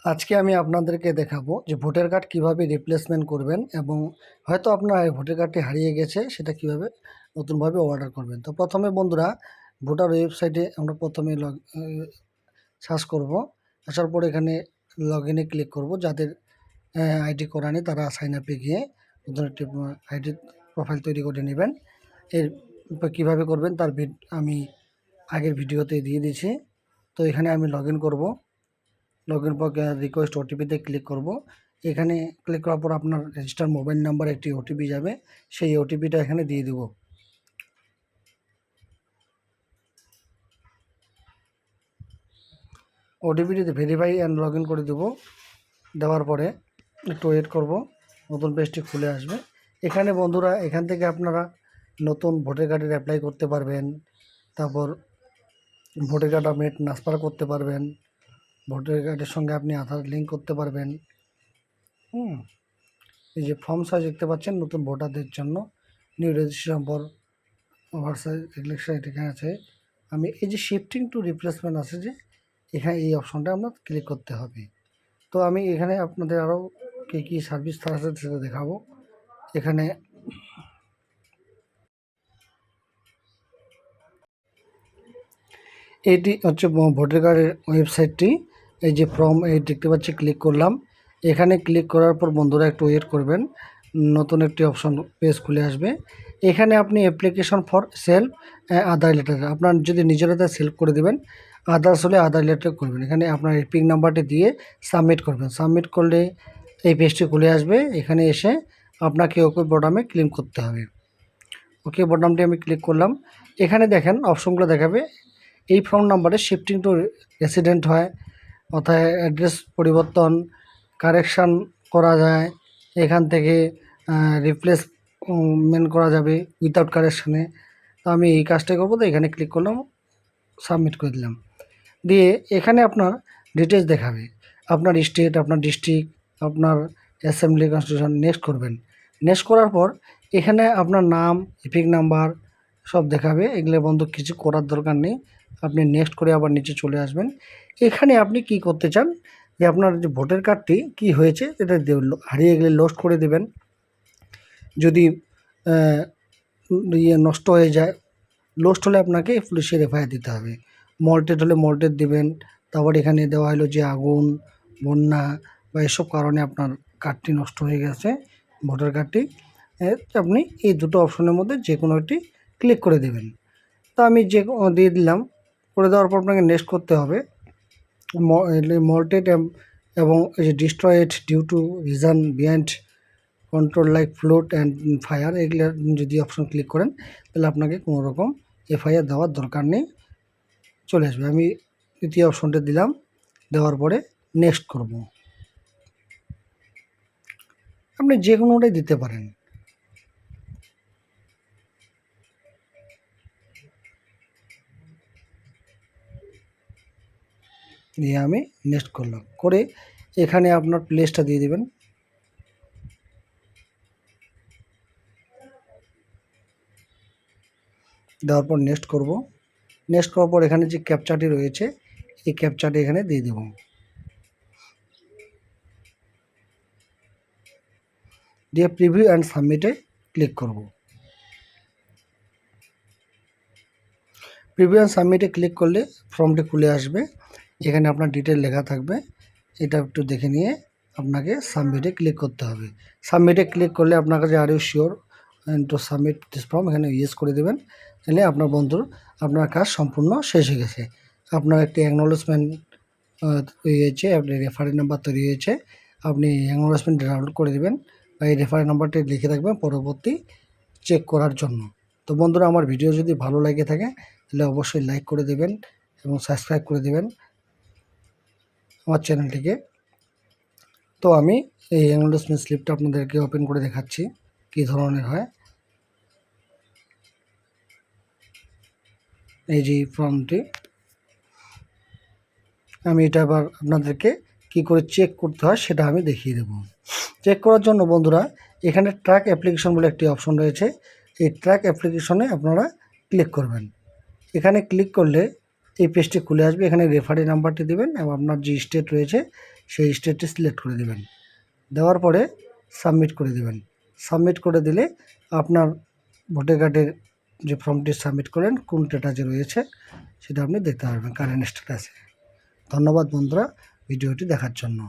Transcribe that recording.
আজকে আমি আপনাদেরকে দেখাবো যে ভোটার কার্ড কিভাবে রিপ্লেসমেন্ট করবেন এবং হয়তো আপনার এই ভোটার কার্ডটি হারিয়ে গেছে সেটা কিভাবে নতুনভাবে অর্ডার করবেন। তো প্রথমে বন্ধুরা ভোটার ওয়েবসাইটে আমরা প্রথমে সার্চ করব। আসার পর এখানে লগ ইনে ক্লিক করব। যাদের আইডি করা নেই তারা সাইন আপে গিয়ে নতুন একটি আইডি প্রোফাইল তৈরি করে নেবেন। এর কীভাবে করবেন তার আমি আগের ভিডিওতে দিয়ে দিয়েছি। তো এখানে আমি লগ ইন করবো। লগ ইন পর রিকোয়েস্ট ওটিপিতে ক্লিক করব। এখানে ক্লিক করার পর আপনার রেজিস্টার মোবাইল নাম্বার একটি ওটিপি যাবে, সেই ওটিপিটা এখানে দিয়ে দেব। ওটিপিটিতে ভেরিফাই অ্যান্ড লগ ইন করে দেবো। দেওয়ার পরে একটু ওয়েট করব, নতুন পেজটি খুলে আসবে। এখানে বন্ধুরা এখান থেকে আপনারা নতুন ভোটার কার্ডের অ্যাপ্লাই করতে পারবেন, তারপর ভোটার কার্ড আপনি ট্রান্সফার করতে পারবেন, ভোটার কার্ডের সঙ্গে আপনি আধার লিঙ্ক করতে পারবেন। এই যে ফর্ম সাইজ দেখতে পাচ্ছেন নতুন ভোটারদের জন্য, new registration for oversize election এখানে আছে। আমি এই যে শিফটিং টু রিপ্লেসমেন্ট আছে যে এখানে এই অপশনটা আমরা ক্লিক করতে হবে। তো আমি এখানে আপনাদের আরও কী সার্ভিস আছে সেটা দেখাবো। এখানে এটি হচ্ছে ভোটার কার্ডের ওয়েবসাইটটি। এই যে ফর্ম এই দেখতে পাচ্ছি, ক্লিক করলাম। এখানে ক্লিক করার পর বন্ধুরা একটু ওয়েট করবেন, নতুন একটি অপশন পেজ খুলে আসবে। এখানে আপনি application for self Aadhaar letter, আপনার যদি নিজের হাতে সেলফ করে দেবেন, আদার্স হলে আধার লেটার করবেন। এখানে আপনার পিন নাম্বারটি দিয়ে সাবমিট করবেন। সাবমিট করলে এই পেজটি খুলে আসবে। এখানে এসে আপনাকে ওকে বটমে ক্লিক করতে হবে। ওকে বটমটি আমি ক্লিক করলাম। এখানে দেখেন অপশনগুলো দেখাবে। এই ফোন নাম্বারে শিফটিং টু রেসিডেন্ট হয়, অর্থাৎ অ্যাড্রেস পরিবর্তন, কারেকশান করা যায়। এখান থেকে রিপ্লেসমেন্ট করা যাবে উইথাউট কারেকশানে। তো আমি এই কাজটাই করবো। তো এখানে ক্লিক করলাম, সাবমিট করে দিলাম। দিয়ে এখানে আপনার ডিটেলস দেখাবে, আপনার স্টেট, আপনার ডিস্ট্রিক্ট, আপনার অ্যাসেম্বলি কনস্টিটিউশন। নেক্সট করবেন। নেক্সট করার পর এখানে আপনার নাম, ইপিক নাম্বার সব দেখাবে। এগুলো বন্ধু কিছু করার দরকার নেই, আপনি নেক্সট করে আবার নিচে চলে আসবেন। এখানে আপনি কি করতে চান যে আপনার যে ভোটার কার্ডটি কি হয়েছে এটা হারিয়ে গেলে লস্ট করে দেবেন। যদি নষ্ট হয়ে যায়, লস্ট হলে আপনাকে পুলিশের এফআইআর দিতে হবে। মল্টেড হলে মল্টেড দিবেন। তারপর এখানে দেওয়া হলো যে আগুন, বন্যা বা এসব কারণে আপনার কার্ডটি নষ্ট হয়ে গেছে, ভোটার কার্ডটি। আপনি এই দুটো অপশনের মধ্যে যে কোনো একটি ক্লিক করে দেবেন। তা আমি যে দিয়ে দিলাম। করে দেওয়ার পর আপনাকে নেক্সট করতে হবে। মল্টেড এবং এই যে destroyed due to reason behind control like flood and fire, এগুলো যদি অপশন ক্লিক করেন তাহলে আপনাকে কোনো রকম এফআইআর দেওয়ার দরকার নেই, চলে আসবে। আমি দ্বিতীয় অপশনটা দিলাম। দেওয়ার পরে নেক্সট করব। আপনি যে কোনোটাই দিতে পারেন। দিয়ে আমি নেক্সট করলাম। করে এখানে আপনার প্লেসটা দিয়ে দেবেন। দেওয়ার পর নেক্সট করব। নেক্সট করার পর এখানে যে ক্যাপচাটি রয়েছে এই ক্যাপচাটি এখানে দিয়ে দেব। দিয়ে প্রিভিউ অ্যান্ড সাবমিটে ক্লিক করব। প্রিভিউ অ্যান্ড সাবমিটে ক্লিক করলে ফর্মটি খুলে আসবে। এখানে আপনার ডিটেল লেখা থাকবে, এটা একটু দেখে নিয়ে আপনাকে সাবমিটে ক্লিক করতে হবে। সাবমিটে ক্লিক করলে আপনার কাছে are you sure to submit this form, এখানে ইয়েস করে দেবেন। তাহলে আপনার বন্ধুর আপনার কাজ সম্পূর্ণ শেষ হয়ে গেছে। আপনার একটি অ্যাকনোলেজমেন্ট তৈরি হয়েছে, আপনার রেফারেন্স নাম্বার তৈরি হয়েছে। আপনি অ্যাকনোলেজমেন্ট ডাউনলোড করে দেবেন বা এই রেফারেন্স নাম্বারটি লিখে রাখবেন পরবর্তী চেক করার জন্য। তো বন্ধুরা, আমার ভিডিও যদি ভালো লাগে থাকে তাহলে অবশ্যই লাইক করে দেবেন এবং সাবস্ক্রাইব করে দেবেন আমার চ্যানেলটিকে। তো আমি এই অ্যাকনোলেজমেন্ট স্লিপটা আপনাদেরকে ওপেন করে দেখাচ্ছি কী ধরনের হয়। এই যে ফর্মটি, আমি এটা আবার আপনাদেরকে কি করে চেক করতে হয় সেটা আমি দেখিয়ে দেব। চেক করার জন্য বন্ধুরা এখানে ট্র্যাক অ্যাপ্লিকেশন বলে একটি অপশন রয়েছে। এই ট্র্যাক অ্যাপ্লিকেশনে আপনারা ক্লিক করবেন। এখানে ক্লিক করলে এই পেজটি খুলে আসবে। এখানে রেফারি নাম্বারটি দেবেন এবং আপনার যে স্টেট রয়েছে সেই স্টেটটি সিলেক্ট করে দেবেন। দেওয়ার পরে সাবমিট করে দেবেন। সাবমিট করে দিলে আপনার ভোটার কার্ডের যে ফর্মটি সাবমিট করেন কোন স্ট্যাটাসে রয়েছে সেটা আপনি দেখতে পারবেন কারেন্ট স্ট্যাটাসে। ধন্যবাদ বন্ধুরা ভিডিওটি দেখার জন্য।